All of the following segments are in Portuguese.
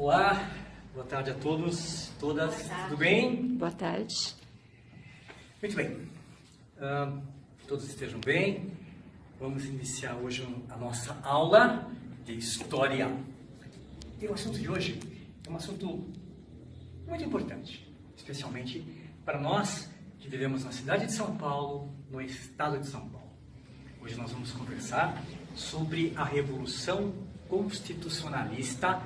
Olá, boa tarde a todos, todas, tudo bem? Boa tarde. Muito bem, todos estejam bem. Vamos iniciar hoje a nossa aula de História. E o assunto de hoje é um assunto muito importante, especialmente para nós que vivemos na cidade de São Paulo, no estado de São Paulo. Hoje nós vamos conversar sobre a Revolução Constitucionalista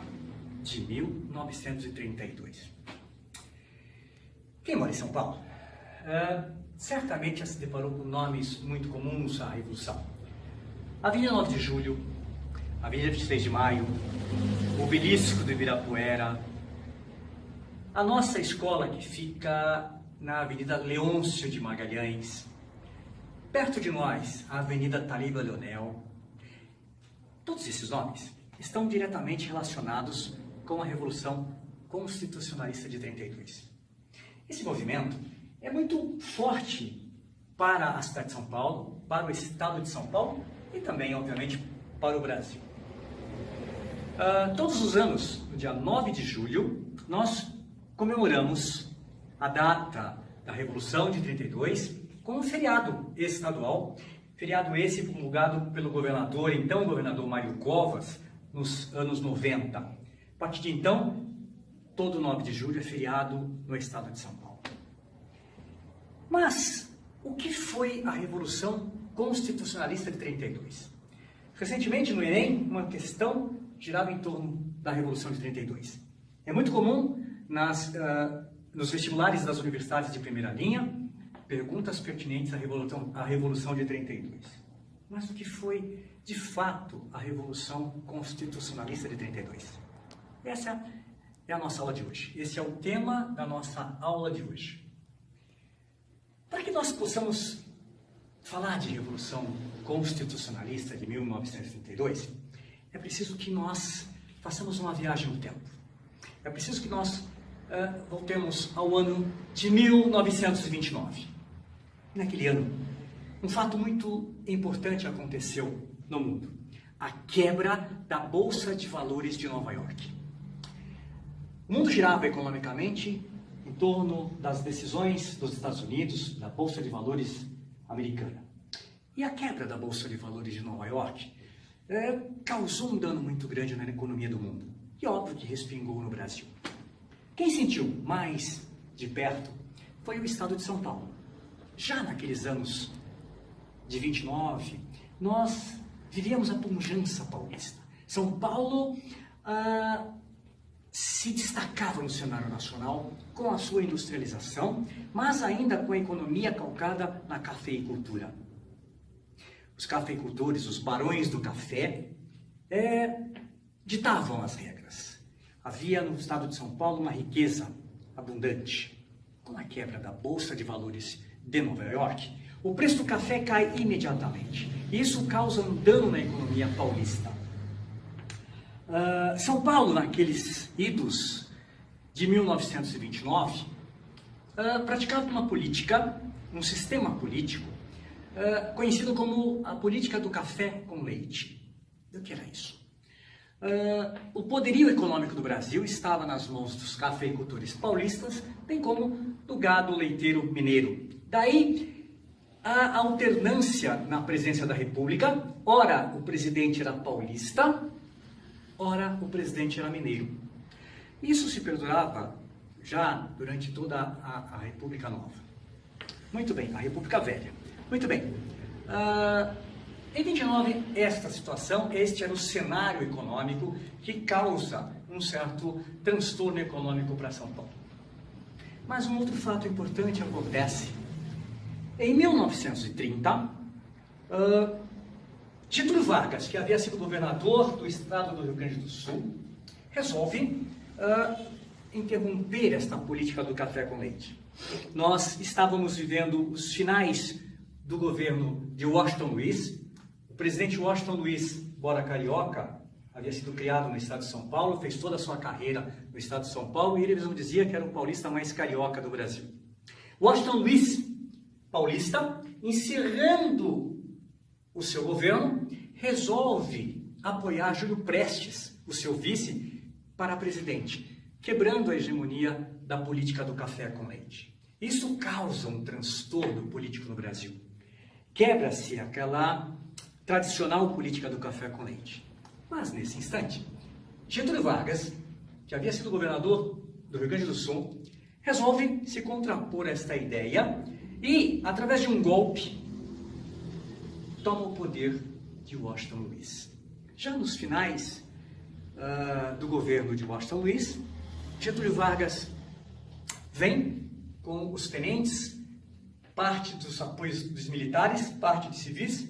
de 1932. Quem mora em São Paulo certamente já se deparou com nomes muito comuns à Revolução. Avenida 9 de Julho, Avenida 23 de Maio, Obelisco do Ibirapuera, a nossa escola que fica na Avenida Leôncio de Magalhães, perto de nós, a Avenida Taríba Leonel. Todos esses nomes estão diretamente relacionados com a Revolução Constitucionalista de 32. Esse movimento é muito forte para a cidade de São Paulo, para o estado de São Paulo e também, obviamente, para o Brasil. Todos os anos, no dia 9 de julho, nós comemoramos a data da Revolução de 32 com um feriado estadual, feriado esse promulgado pelo governador, então governador Mário Covas, nos anos 90. A partir de então, todo 9 de julho é feriado no estado de São Paulo. Mas, o que foi a Revolução Constitucionalista de 32? Recentemente, no Enem, uma questão girava em torno da Revolução de 32. É muito comum nos vestibulares das universidades de primeira linha, perguntas pertinentes à Revolução de 32. Mas o que foi, de fato, a Revolução Constitucionalista de 32? Essa é a nossa aula de hoje. Esse é o tema da nossa aula de hoje. Para que nós possamos falar de Revolução Constitucionalista de 1932, é preciso que nós façamos uma viagem no tempo. É preciso que nós voltemos ao ano de 1929. Naquele ano, um fato muito importante aconteceu no mundo: a quebra da Bolsa de Valores de Nova York. O mundo girava economicamente em torno das decisões dos Estados Unidos, da Bolsa de Valores americana. E a quebra da Bolsa de Valores de Nova York causou um dano muito grande na economia do mundo. E óbvio que respingou no Brasil. Quem sentiu mais de perto foi o estado de São Paulo. Já naqueles anos de 29, nós vivíamos a pujança paulista. São Paulo se destacava no cenário nacional com a sua industrialização, mas ainda com a economia calcada na cafeicultura. Os cafeicultores, os barões do café, ditavam as regras. Havia no estado de São Paulo uma riqueza abundante. Com a quebra da Bolsa de Valores de Nova York, o preço do café cai imediatamente. Isso causa um dano na economia paulista. São Paulo, naqueles idos de 1929, praticava uma política, um sistema político, conhecido como a política do café com leite. E o que era isso? O poderio econômico do Brasil estava nas mãos dos cafeicultores paulistas, bem como do gado leiteiro mineiro. Daí a alternância na presidência da República: ora o presidente era paulista, ora o presidente era mineiro. Isso se perdurava já durante toda a República Nova. Muito bem, a República Velha. Muito bem. Em 29, esta situação, este era o cenário econômico que causa um certo transtorno econômico para São Paulo. Mas um outro fato importante acontece. Em 1930, Getúlio Vargas, que havia sido governador do estado do Rio Grande do Sul, resolve interromper esta política do café com leite. Nós estávamos vivendo os finais do governo de Washington Luiz. O presidente Washington Luiz, embora carioca, havia sido criado no estado de São Paulo, fez toda a sua carreira no estado de São Paulo, e ele mesmo dizia que era o paulista mais carioca do Brasil. Washington Luiz, paulista, encerrando o seu governo, resolve apoiar Júlio Prestes, o seu vice, para presidente, quebrando a hegemonia da política do café com leite. Isso causa um transtorno político no Brasil. Quebra-se aquela tradicional política do café com leite. Mas, nesse instante, Getúlio Vargas, que havia sido governador do Rio Grande do Sul, resolve se contrapor a esta ideia e, através de um golpe, toma o poder de Washington Luiz. Já nos finais do governo de Washington Luiz, Getúlio Vargas vem com os tenentes, parte dos apoios dos militares, parte de civis,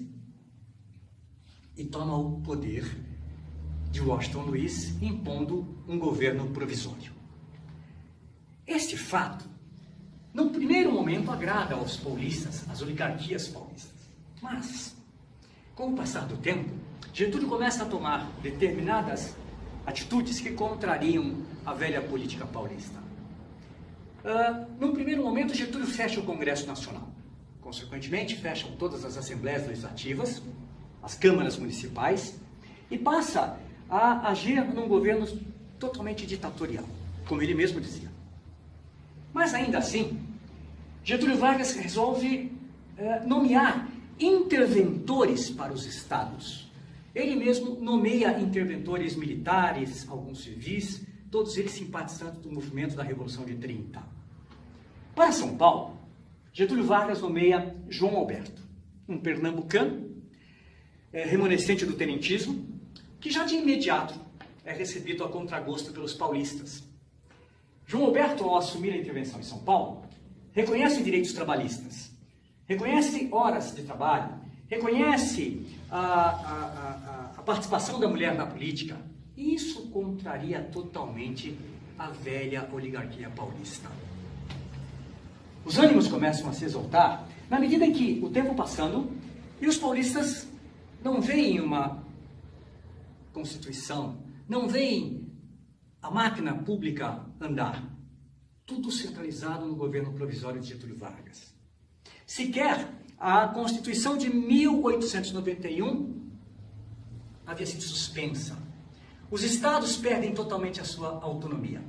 e toma o poder de Washington Luiz, impondo um governo provisório. Este fato, num primeiro momento, agrada aos paulistas, às oligarquias paulistas. Mas, com o passar do tempo, Getúlio começa a tomar determinadas atitudes que contrariam a velha política paulista. Num primeiro momento, Getúlio fecha o Congresso Nacional. Consequentemente, fecham todas as assembleias legislativas, as câmaras municipais, e passa a agir num governo totalmente ditatorial, como ele mesmo dizia. Mas ainda assim, Getúlio Vargas resolve nomear interventores para os estados. Ele mesmo nomeia interventores militares, alguns civis, todos eles simpatizantes do movimento da Revolução de 30. Para São Paulo, Getúlio Vargas nomeia João Alberto, um pernambucano, remanescente do tenentismo, que já de imediato é recebido a contragosto pelos paulistas. João Alberto, ao assumir a intervenção em São Paulo, reconhece direitos trabalhistas, reconhece horas de trabalho, reconhece a participação da mulher na política, e isso contraria totalmente a velha oligarquia paulista. Os ânimos começam a se exaltar na medida em que o tempo passando e os paulistas não veem uma Constituição, não veem a máquina pública andar. Tudo centralizado no governo provisório de Getúlio Vargas. Sequer a Constituição de 1891 havia sido suspensa. Os estados perdem totalmente a sua autonomia.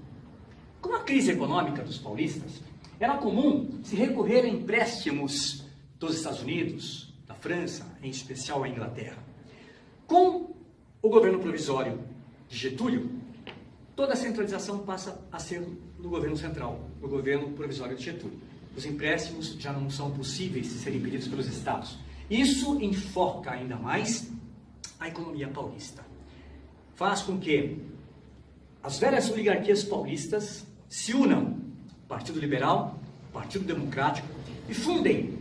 Com a crise econômica dos paulistas, era comum se recorrer a empréstimos dos Estados Unidos, da França, em especial a Inglaterra. Com o governo provisório de Getúlio, toda a centralização passa a ser no governo central, no governo provisório de Getúlio. Os empréstimos já não são possíveis de serem pedidos pelos estados. Isso enfoca ainda mais a economia paulista. Faz com que as velhas oligarquias paulistas se unam, Partido Liberal, Partido Democrático, e fundem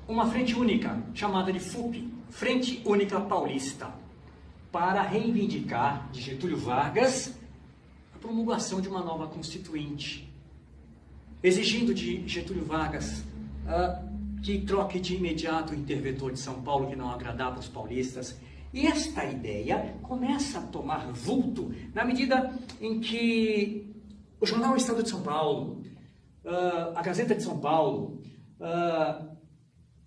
uma frente única, chamada de FUP, Frente Única Paulista, para reivindicar de Getúlio Vargas a promulgação de uma nova Constituinte, exigindo de Getúlio Vargas que troque de imediato o interventor de São Paulo, que não agradava os paulistas. E esta ideia começa a tomar vulto na medida em que o jornal Estado de São Paulo, a Gazeta de São Paulo,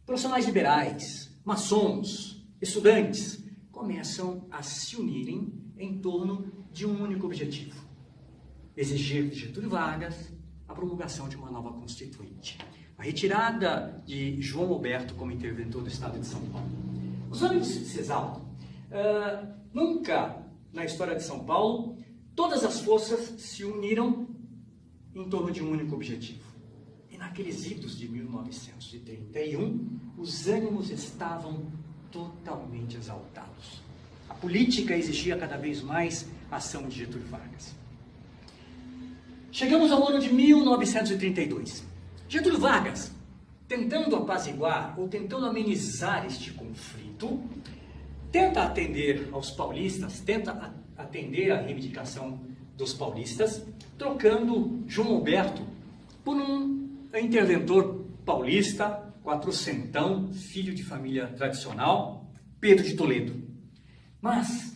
profissionais liberais, maçons, estudantes, começam a se unirem em torno de um único objetivo: exigir de Getúlio Vargas a promulgação de uma nova Constituinte, a retirada de João Alberto como interventor do Estado de São Paulo. Os ânimos se exaltam. Nunca na história de São Paulo todas as forças se uniram em torno de um único objetivo. E naqueles idos de 1931, os ânimos estavam totalmente exaltados. A política exigia cada vez mais a ação de Getúlio Vargas. Chegamos ao ano de 1932. Getúlio Vargas, tentando apaziguar ou tentando amenizar este conflito, tenta atender aos paulistas, tenta atender à reivindicação dos paulistas, trocando João Alberto por um interventor paulista, quatrocentão, filho de família tradicional, Pedro de Toledo. Mas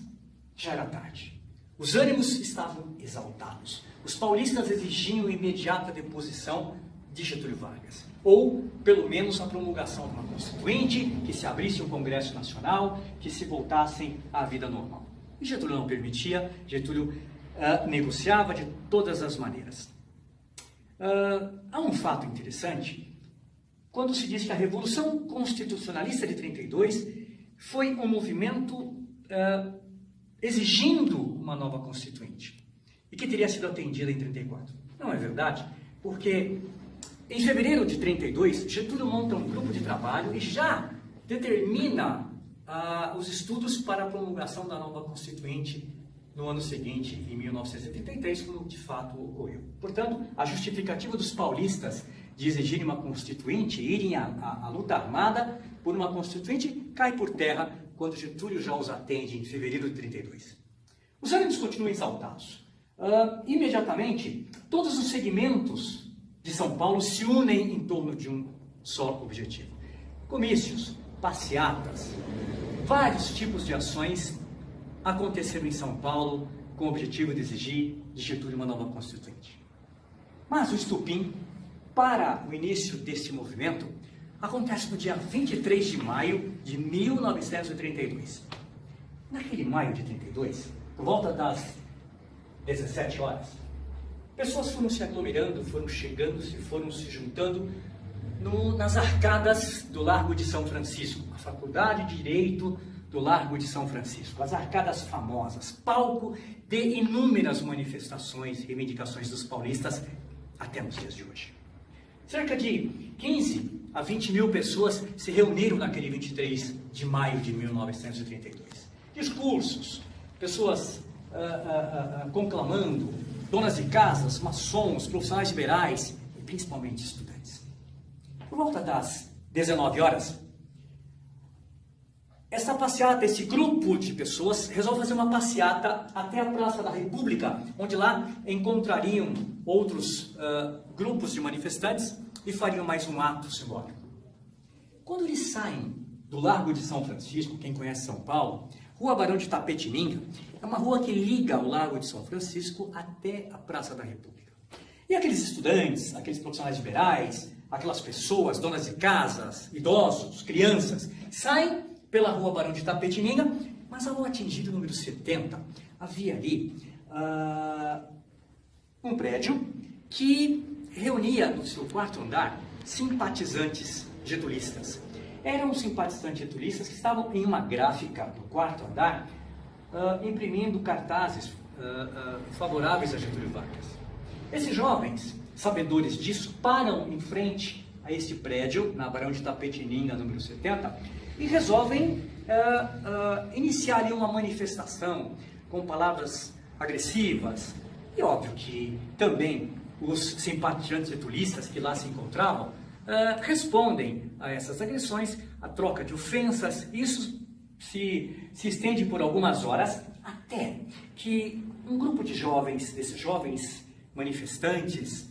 já era tarde. Os ânimos estavam exaltados. Os paulistas exigiam imediata deposição de Getúlio Vargas, ou pelo menos a promulgação de uma Constituinte, que se abrisse um Congresso Nacional, que se voltassem à vida normal. E Getúlio não permitia. Getúlio negociava de todas as maneiras. Há um fato interessante, quando se diz que a Revolução Constitucionalista de 32 foi um movimento exigindo uma nova Constituinte, e que teria sido atendida em 34. Não é verdade, porque em fevereiro de 32, Getúlio monta um grupo de trabalho e já determina os estudos para a promulgação da nova Constituinte no ano seguinte, em 1933, como de fato ocorreu. Portanto, a justificativa dos paulistas de exigirem uma Constituinte e irem à luta armada por uma Constituinte cai por terra quando Getúlio já os atende em fevereiro de 32. Os ânimos continuam exaltados. Imediatamente, todos os segmentos de São Paulo se unem em torno de um só objetivo. Comícios, passeatas, vários tipos de ações aconteceram em São Paulo com o objetivo de exigir de Getúlio uma nova Constituinte. Mas o estupim para o início deste movimento acontece no dia 23 de maio de 1932. Naquele maio de 32, por volta das 17 horas, pessoas foram se aglomerando, foram chegando, foram se juntando nas arcadas do Largo de São Francisco, a Faculdade de Direito do Largo de São Francisco, as arcadas famosas, palco de inúmeras manifestações e reivindicações dos paulistas até nos dias de hoje. Cerca de 15 a 20 mil pessoas se reuniram naquele 23 de maio de 1932. Discursos, pessoas conclamando, donas de casas, maçons, profissionais liberais e principalmente estudantes. Por volta das 19 horas, essa passeata, esse grupo de pessoas resolve fazer uma passeata até a Praça da República, onde lá encontrariam outros grupos de manifestantes e fariam mais um ato simbólico. Quando eles saem do Largo de São Francisco, quem conhece São Paulo, Rua Barão de Itapetininga, é uma rua que liga o Largo de São Francisco até a Praça da República. E aqueles estudantes, aqueles profissionais liberais, aquelas pessoas, donas de casas, idosos, crianças, saem pela Rua Barão de Itapetininga, mas ao atingir o número 70, havia ali um prédio que reunia no seu quarto andar simpatizantes getulistas. Eram simpatizantes getulistas que estavam em uma gráfica no quarto andar, imprimindo cartazes favoráveis a Getúlio Vargas. Esses jovens, sabedores disso, param em frente a este prédio, na Barão de Itapetininga, número 70, e resolvem iniciar ali uma manifestação com palavras agressivas. E óbvio que também os simpatizantes getulistas que lá se encontravam respondem a essas agressões, a troca de ofensas. Isso se estende por algumas horas, até que um grupo de jovens, desses jovens manifestantes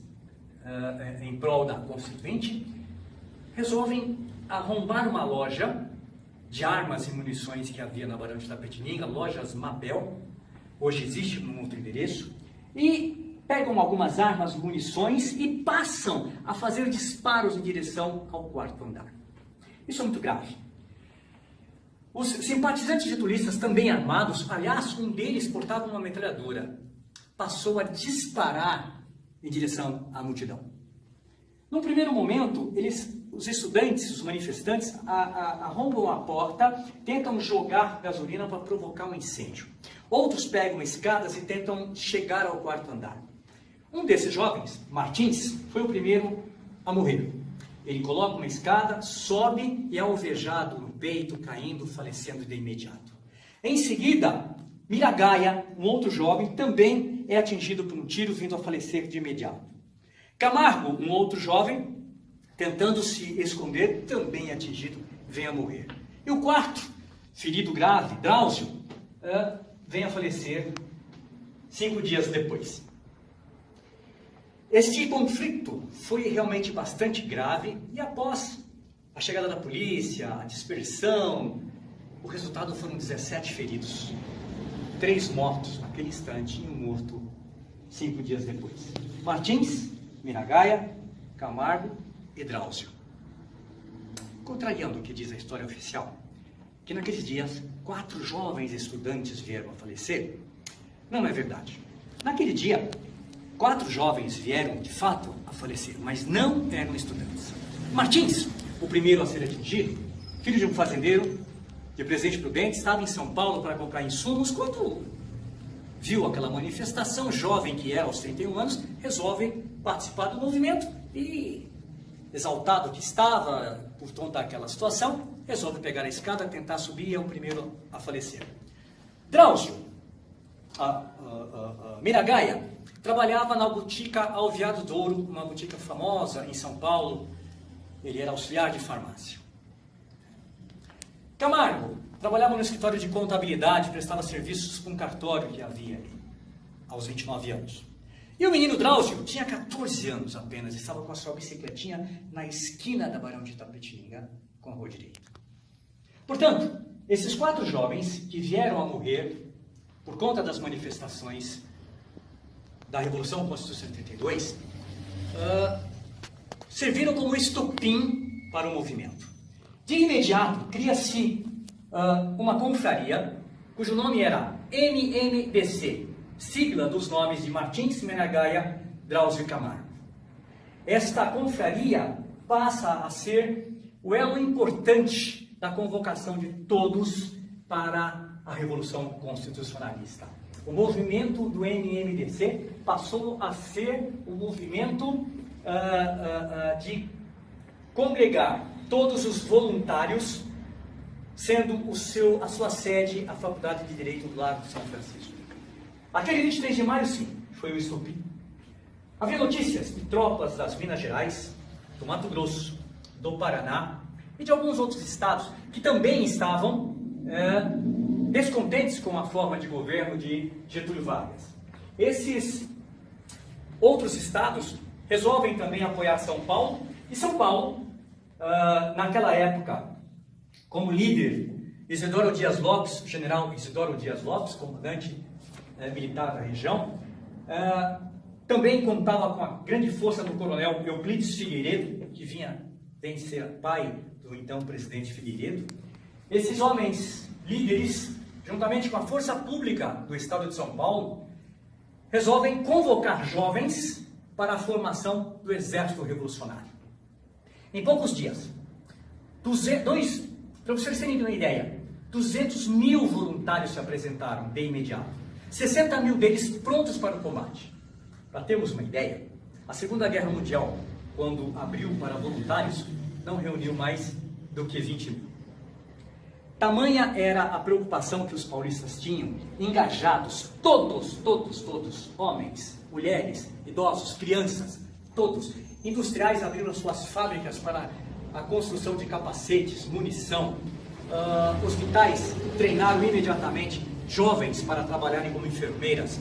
em prol da Constituinte, resolvem arrombar uma loja de armas e munições que havia na Barão de Itapetininga, lojas Mabel, hoje existe num outro endereço, e pegam algumas armas, munições e passam a fazer disparos em direção ao quarto andar. Isso é muito grave. Os simpatizantes getulistas, também armados, aliás, um deles portava uma metralhadora, passou a disparar em direção à multidão. Num primeiro momento, os estudantes, os manifestantes, arrombam a porta, tentam jogar gasolina para provocar um incêndio. Outros pegam escadas e tentam chegar ao quarto andar. Um desses jovens, Martins, foi o primeiro a morrer. Ele coloca uma escada, sobe e é alvejado no peito, caindo, falecendo de imediato. Em seguida, Miragaia, um outro jovem, também é atingido por um tiro, vindo a falecer de imediato. Camargo, um outro jovem, tentando se esconder, também é atingido, vem a morrer. E o quarto, ferido grave, Drauzio, vem a falecer 5 dias depois. Este conflito foi realmente bastante grave e após a chegada da polícia, a dispersão, o resultado foram 17 feridos, 3 mortos naquele instante e um morto 5 dias depois. Martins, Miragaia, Camargo e Drauzio. Contrariando o que diz a história oficial, que naqueles dias 4 jovens estudantes vieram a falecer, não é verdade. Naquele dia, 4 jovens vieram, de fato, a falecer, mas não eram estudantes. Martins, o primeiro a ser atingido, filho de um fazendeiro de Presidente Prudente, estava em São Paulo para comprar insumos quando viu aquela manifestação, jovem que era aos 31 anos, resolve participar do movimento e, exaltado que estava por toda aquela situação, resolve pegar a escada, tentar subir e é o primeiro a falecer. Drauzio Miragaia trabalhava na botica Alviado Douro, uma botica famosa em São Paulo. Ele era auxiliar de farmácia. Camargo trabalhava no escritório de contabilidade, prestava serviços para um cartório que havia ali, aos 29 anos. E o menino Drauzio tinha 14 anos apenas, estava com a sua bicicletinha na esquina da Barão de Itapetininga, com a rua direita. Portanto, esses 4 jovens que vieram a morrer por conta das manifestações da Revolução Constitucional de 32, serviram como estopim para o movimento. De imediato, cria-se uma confraria, cujo nome era MMDC, sigla dos nomes de Martins, Miragaia, Drauzio e Camargo. Esta confraria passa a ser o elo importante da convocação de todos para a Revolução Constitucionalista. O movimento do MMDC passou a ser o movimento de congregar todos os voluntários, sendo a sua sede a Faculdade de Direito do Largo de São Francisco. Aquele 23 de maio, sim, foi o estopim. Havia notícias de tropas das Minas Gerais, do Mato Grosso, do Paraná e de alguns outros estados que também estavam descontentes com a forma de governo de Getúlio Vargas. Esses outros estados resolvem também apoiar São Paulo, e São Paulo, naquela época, como líder, Isidoro Dias Lopes, o general Isidoro Dias Lopes, comandante militar da região, também contava com a grande força do coronel Euclides Figueiredo, que vem ser pai do então presidente Figueiredo. Esses homens líderes, juntamente com a força pública do estado de São Paulo, resolvem convocar jovens para a formação do Exército Revolucionário. Em poucos dias, para vocês terem uma ideia, 200 mil voluntários se apresentaram de imediato, 60 mil deles prontos para o combate. Para termos uma ideia, a Segunda Guerra Mundial, quando abriu para voluntários, não reuniu mais do que 20 mil. Tamanha era a preocupação que os paulistas tinham, engajados, todos, homens, mulheres, idosos, crianças, todos. Industriais abriram suas fábricas para a construção de capacetes, munição. Hospitais treinaram imediatamente jovens para trabalharem como enfermeiras.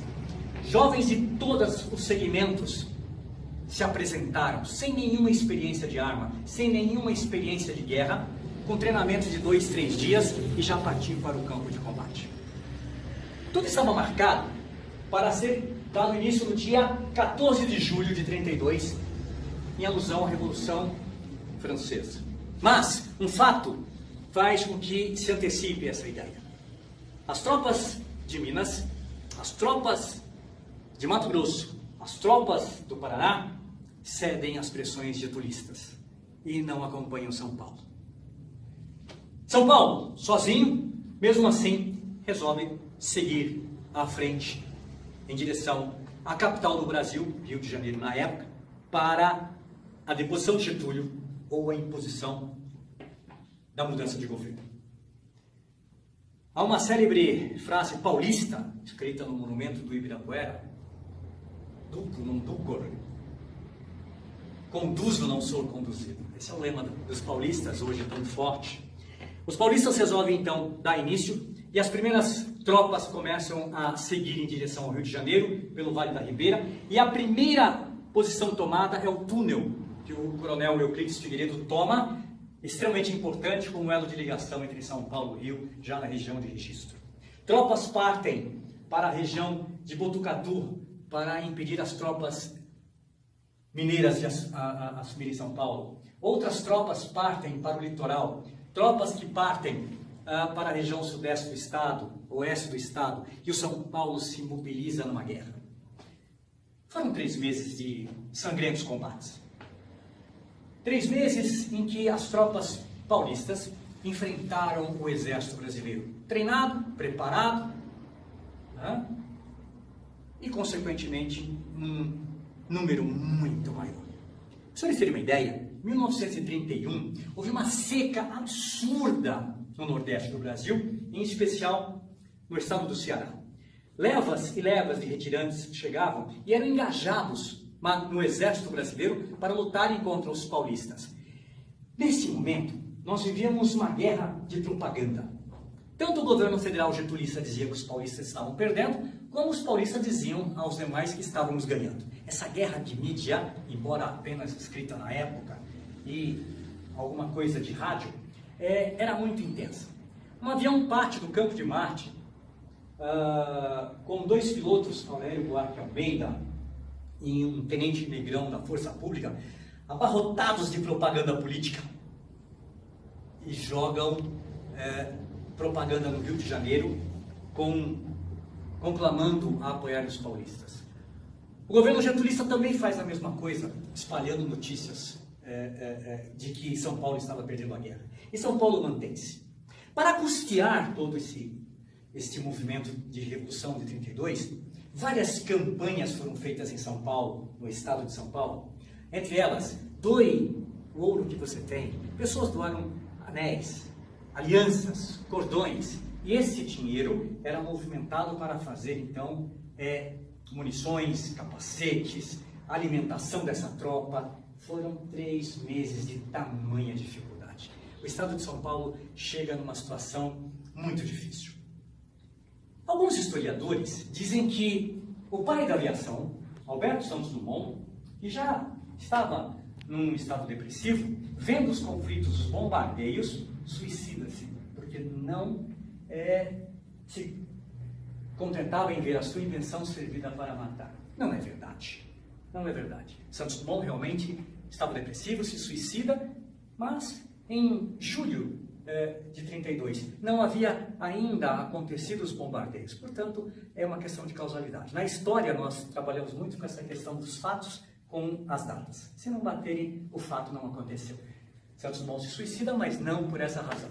Jovens de todos os segmentos se apresentaram, sem nenhuma experiência de arma, sem nenhuma experiência de guerra, com treinamento de 2, 3 dias e já partiam para o campo de combate. Tudo estava marcado para ser dado início no dia 14 de julho de 32, em alusão à Revolução Francesa. Mas um fato faz com que se antecipe essa ideia. As tropas de Minas, as tropas de Mato Grosso, as tropas do Paraná cedem às pressões getulistas e não acompanham São Paulo. São Paulo, sozinho, mesmo assim, resolve seguir à frente em direção à capital do Brasil, Rio de Janeiro na época, para a deposição de Getúlio ou a imposição da mudança de governo. Há uma célebre frase paulista, escrita no monumento do Ibirapuera, dulco non ducor, conduzo não sou conduzido. Esse é o lema dos paulistas, hoje tão forte. Os paulistas resolvem então dar início e as primeiras tropas começam a seguir em direção ao Rio de Janeiro, pelo Vale da Ribeira, e a primeira posição tomada é o túnel que o coronel Euclides Figueiredo toma, extremamente importante como elo de ligação entre São Paulo e Rio, já na região de registro. Tropas partem para a região de Botucatu para impedir as tropas mineiras de assumirem São Paulo. Outras tropas partem para o litoral, tropas que partem para a região sudeste do estado, oeste do estado, e o São Paulo se mobiliza numa guerra. Foram 3 meses de sangrentos combates. 3 meses em que as tropas paulistas enfrentaram o exército brasileiro, treinado, preparado, né? E, consequentemente, um número muito maior. Para vocês terem uma ideia, em 1931, houve uma seca absurda no Nordeste do Brasil, em especial no estado do Ceará. Levas e levas de retirantes chegavam e eram engajados no exército brasileiro para lutarem contra os paulistas. Nesse momento, nós vivíamos uma guerra de propaganda. Tanto o governo federal getulista dizia que os paulistas estavam perdendo, como os paulistas diziam aos demais que estávamos ganhando. Essa guerra de mídia, embora apenas escrita na época, e alguma coisa de rádio, era muito intensa. Um avião parte do Campo de Marte, com 2 pilotos, Aurélio Buarque Almeida e um tenente negrão da Força Pública, abarrotados de propaganda política, e jogam propaganda no Rio de Janeiro, conclamando a apoiar os paulistas. O governo getulista também faz a mesma coisa, espalhando notícias de que São Paulo estava perdendo a guerra. E São Paulo mantém-se. Para custear todo este movimento de revolução de 32, várias campanhas foram feitas em São Paulo, no estado de São Paulo. Entre elas, doe o ouro que você tem. Pessoas doaram anéis, alianças, cordões. E esse dinheiro era movimentado para fazer, então, munições, capacetes, alimentação dessa tropa. Foram 3 meses de tamanha dificuldade. O estado de São Paulo chega numa situação muito difícil. Alguns historiadores dizem que o pai da aviação, Alberto Santos Dumont, que já estava num estado depressivo, vendo os conflitos, os bombardeios, suicida-se, porque não se contentava em ver a sua invenção servida para matar. Não é verdade. Não é verdade. Santos Dumont realmente estava depressivo, se suicida, mas em julho de 32 não havia ainda acontecido os bombardeios. Portanto, é uma questão de causalidade. Na história, nós trabalhamos muito com essa questão dos fatos com as datas. Se não baterem, o fato não aconteceu. Santos Dumont se suicida, mas não por essa razão.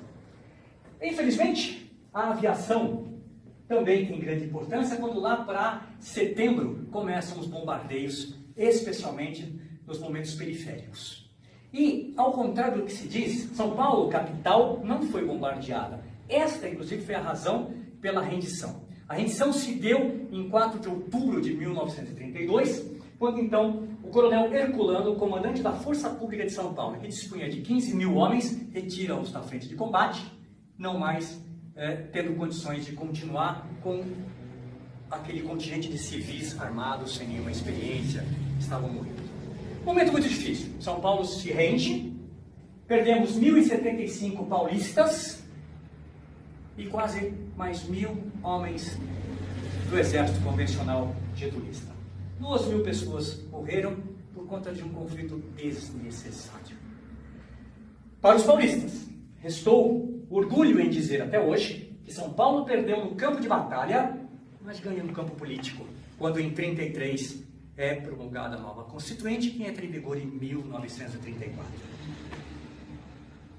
Infelizmente, a aviação também tem grande importância quando lá para setembro começam os bombardeios, especialmente nos momentos periféricos. E, ao contrário do que se diz, São Paulo, capital, não foi bombardeada. Esta, inclusive, foi a razão pela rendição. A rendição se deu em 4 de outubro de 1932, quando então o coronel Herculano, comandante da Força Pública de São Paulo, que dispunha de 15 mil homens, retira-os da frente de combate, não mais tendo condições de continuar com aquele contingente de civis armados sem nenhuma experiência, estavam morrendo. Momento muito difícil. São Paulo se rende, perdemos 1.075 paulistas e quase mais 1.000 homens do exército convencional getulista. 2.000 pessoas morreram por conta de um conflito desnecessário. Para os paulistas, restou orgulho em dizer até hoje que São Paulo perdeu no campo de batalha, mas ganha no campo político, quando em 33 é promulgada a nova Constituinte, que entra em vigor em 1934.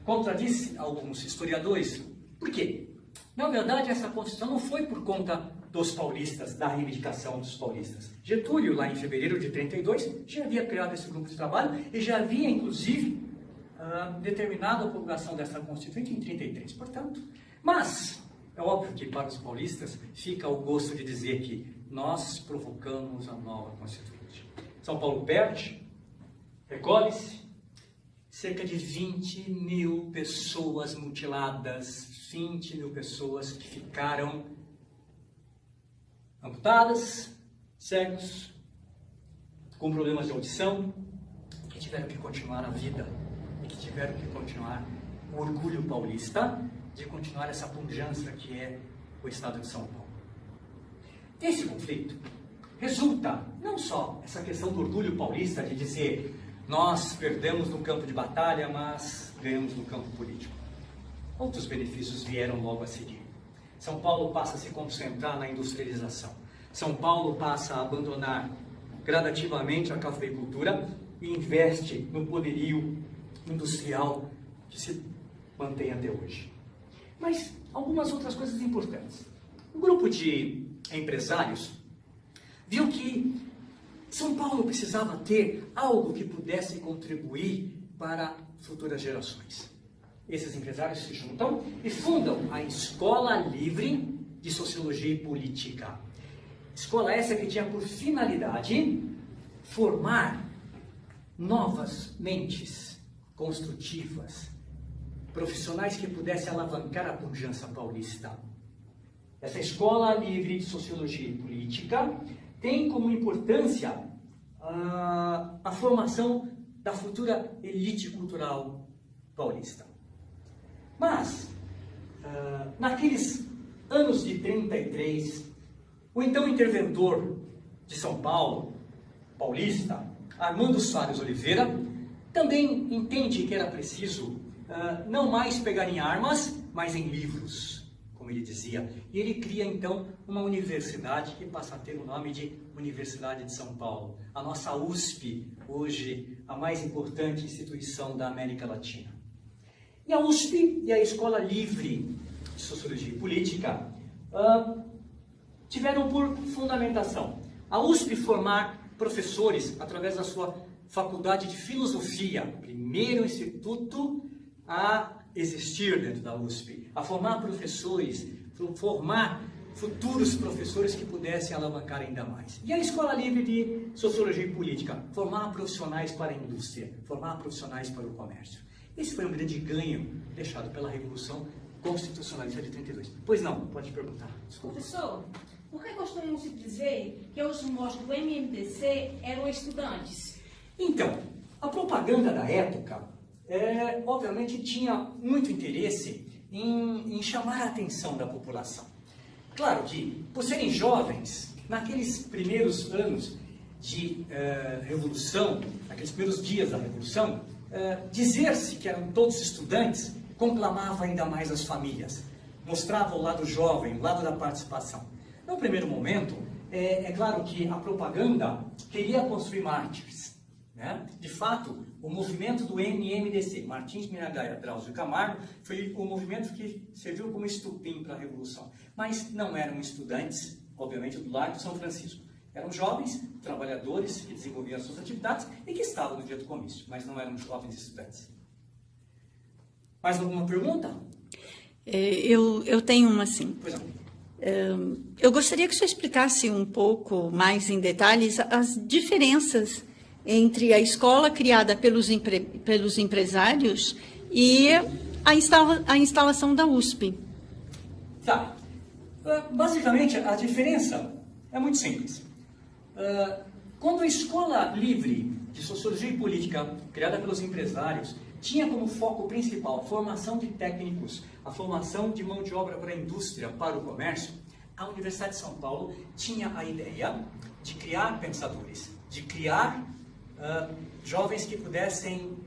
Contradiz alguns historiadores. Por quê? Na verdade, essa Constituição não foi por conta dos paulistas, da reivindicação dos paulistas. Getúlio, lá em fevereiro de 32, já havia criado esse grupo de trabalho e já havia, inclusive, determinado a promulgação dessa Constituinte em 33. Portanto, mas é óbvio que para os paulistas fica o gosto de dizer que nós provocamos a nova Constituinte. São Paulo perde, recolhe-se, cerca de 20.000 pessoas mutiladas, 20.000 pessoas que ficaram amputadas, cegos, com problemas de audição, que tiveram que continuar a vida e que tiveram que continuar o orgulho paulista de continuar essa pujança que é o estado de São Paulo. Desse conflito resulta não só essa questão do orgulho paulista de dizer nós perdemos no campo de batalha, mas ganhamos no campo político. Outros benefícios vieram logo a seguir. São Paulo passa a se concentrar na industrialização. São Paulo passa a abandonar gradativamente a cafeicultura e investe no poderio industrial que se mantém até hoje. Mas algumas outras coisas importantes. Um grupo de empresários viu que São Paulo precisava ter algo que pudesse contribuir para futuras gerações. Esses empresários se juntam e fundam a Escola Livre de Sociologia e Política. Escola essa que tinha por finalidade formar novas mentes construtivas, profissionais que pudessem alavancar a pujança paulista. Essa Escola Livre de Sociologia e Política tem como importância a formação da futura elite cultural paulista. Mas, naqueles anos de 33, o então interventor de São Paulo, paulista, Armando Salles Oliveira, também entende que era preciso não mais pegar em armas, mas em livros, como ele dizia. E ele cria então uma universidade que passa a ter o nome de Universidade de São Paulo. A nossa USP, hoje a mais importante instituição da América Latina. E a USP e a Escola Livre de Sociologia e Política tiveram por fundamentação a USP formar professores através da sua Faculdade de Filosofia, primeiro instituto a existir dentro da USP, a formar professores, formar futuros professores que pudessem alavancar ainda mais. E a Escola Livre de Sociologia e Política, formar profissionais para a indústria, formar profissionais para o comércio. Esse foi um grande ganho deixado pela Revolução Constitucionalista de 32. Pois não, pode perguntar. Desculpa. Professor, por que costumam-se dizer que os irmãos do MMDC eram estudantes? Então, a propaganda da época, obviamente, tinha muito interesse em chamar a atenção da população. Claro que, por serem jovens, naqueles primeiros anos de Revolução, naqueles primeiros dias da Revolução, dizer-se que eram todos estudantes conclamava ainda mais as famílias, mostrava o lado jovem, o lado da participação. No primeiro momento, é claro que a propaganda queria construir mártires, né? De fato, o movimento do MMDC, Martins Miragaia, Drauzio Camargo, foi o movimento que serviu como estupim para a Revolução. Mas não eram estudantes, obviamente, do Largo de São Francisco. Eram jovens, trabalhadores que desenvolviam as suas atividades e que estavam no dia do comício, mas não eram jovens estudantes. Mais alguma pergunta? Eu tenho uma, sim. Pois não. Eu gostaria que o senhor explicasse um pouco mais em detalhes as diferenças entre a escola criada pelos empresários e a instalação da USP. Tá. Basicamente, a diferença é muito simples. Quando a Escola Livre de Sociologia e Política, criada pelos empresários, tinha como foco principal a formação de técnicos, a formação de mão de obra para a indústria, para o comércio, a Universidade de São Paulo tinha a ideia de criar pensadores, de criar jovens que pudessem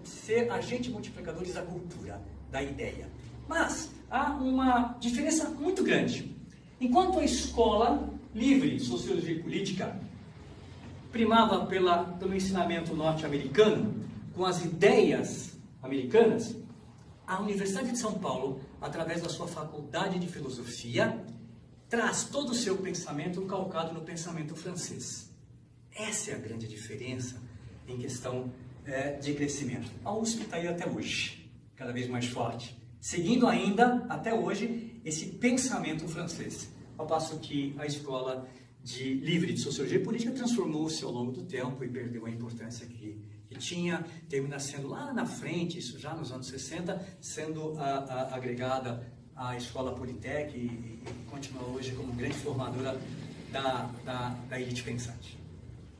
ser agentes multiplicadores da cultura, da ideia. Mas há uma diferença muito grande. Enquanto a Escola Livre de Sociologia e Política primava pelo ensinamento norte-americano, com as ideias americanas, a Universidade de São Paulo, através da sua Faculdade de Filosofia, traz todo o seu pensamento calcado no pensamento francês. Essa é a grande diferença em questão de crescimento. A USP está aí até hoje, cada vez mais forte, seguindo ainda, até hoje, esse pensamento francês, ao passo que a Escola Livre de Sociologia e Política transformou-se ao longo do tempo e perdeu a importância que tinha, termina sendo lá na frente, isso já nos anos 60, sendo agregada à Escola Politec e continua hoje como grande formadora da elite pensante.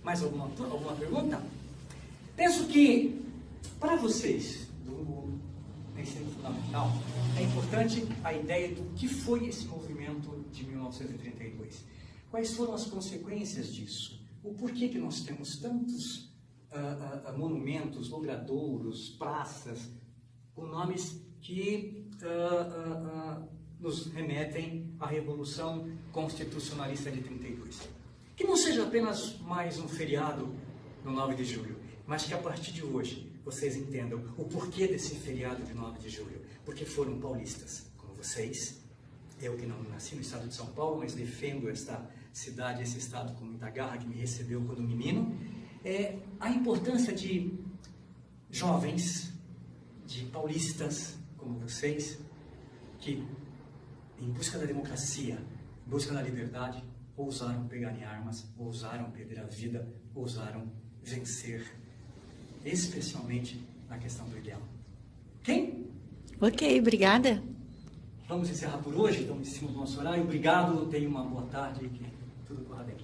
Mais alguma pergunta? Penso que, para vocês, do ensino fundamental, é importante a ideia do que foi esse movimento de 1932. Quais foram as consequências disso? O porquê que nós temos tantos monumentos, logradouros, praças, com nomes que nos remetem à Revolução Constitucionalista de 32. Que não seja apenas mais um feriado no 9 de julho, mas que a partir de hoje vocês entendam o porquê desse feriado de 9 de julho. Porque foram paulistas, como vocês. Eu que não nasci no estado de São Paulo, mas defendo esta cidade, esse estado com muita garra, que me recebeu quando menino. A importância de jovens, de paulistas como vocês, que em busca da democracia, em busca da liberdade, ousaram pegar em armas, ousaram perder a vida, ousaram vencer, especialmente na questão do ideal. Ok? Ok, obrigada. Vamos encerrar por hoje, estamos em cima do nosso horário. Obrigado, tenha uma boa tarde e que tudo corra bem.